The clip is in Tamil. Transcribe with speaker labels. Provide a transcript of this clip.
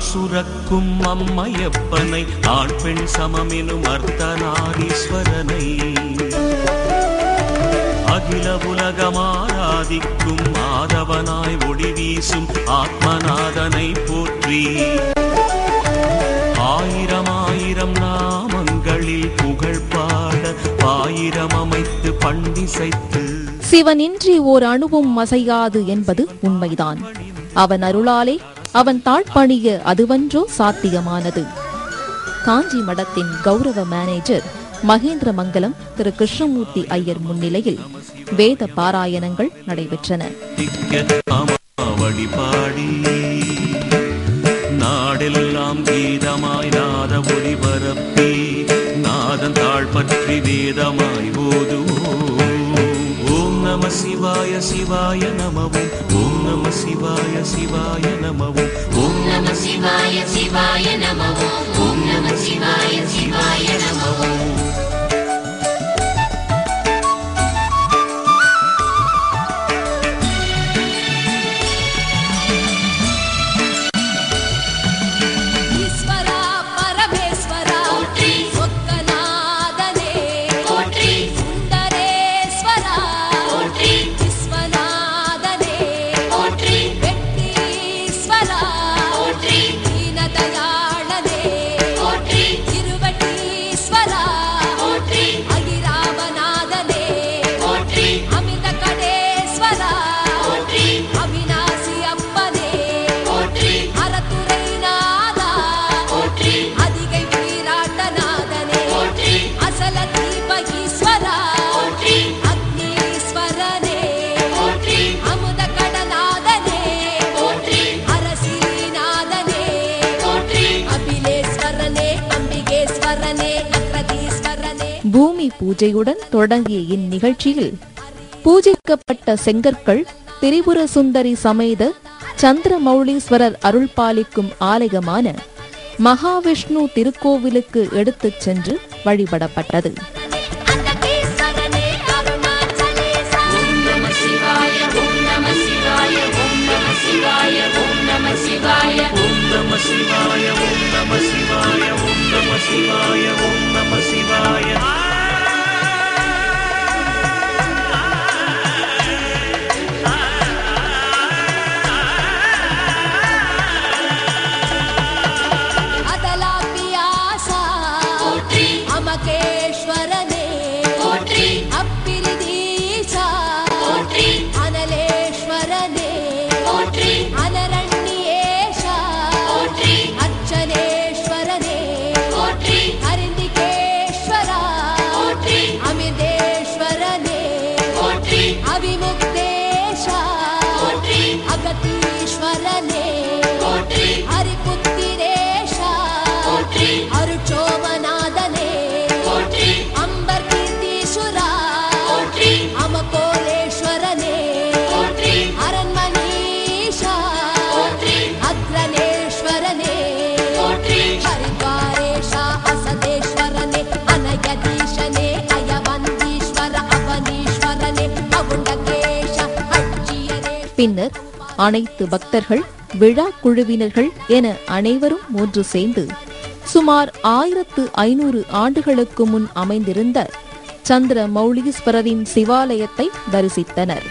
Speaker 1: சுரக்கும் அம்மையப்பனை ஆண் பெண் சமமெனும் அர்த்தநாரீஸ்வரனை அகில உலகமாராதிக்கும் மாதவனாய் ஒளி வீசும் ஆத்மநாதனை போற்றி ஆயிரம் ஆயிரம் நாமங்களில் புகழ் பாட ஆயிரம் அமைத்து பண்டிசைத்து
Speaker 2: சிவனின்றி ஓர் அணுவும் அசையாது என்பது உண்மைதான். அவன் அருளாலே அவன் தாழ்பணிய அதுவன்றோ சாத்தியமானது. காஞ்சி மடத்தின் கௌரவ மேனேஜர் மகேந்திரமங்கலம் திரு கிருஷ்ணமூர்த்தி ஐயர் முன்னிலையில் வேத பாராயணங்கள் நடைபெற்றன.
Speaker 1: நாடெல்லாம் கீதமாய் நாத ஒளிபரப்பி நாதன் தாழ் பற்றி வேதமாய் ஓதுவோம். ஓம் நம சிவாய சிவாய நமவும் ஓம் நம சிவாய சிவாய நமவும் ஓம் நம சிவாய சிவாய நமவும் ஓம் நம சிவாய சிவாய நமவும்.
Speaker 2: பூமி பூஜையுடன் தொடங்கிய இந்நிகழ்ச்சியில் பூஜிக்கப்பட்ட செங்கற்கள் திரிபுர சுந்தரி சமேத சந்திரமௌலீஸ்வரர் அருள் பாலிக்கும் ஆலயமான மகாவிஷ்ணு திருக்கோவிலுக்கு எடுத்துச் சென்று வழிபடப்பட்டது. பின்னர் அனைத்து பக்தர்கள், விழா குழுவினர்கள் என அனைவரும் ஒன்று சேர்ந்து சுமார் 1500 ஆண்டுகளுக்கு முன் அமைந்திருந்த சந்திரமௌலீஸ்வரரின் சிவாலயத்தை தரிசித்தனர்.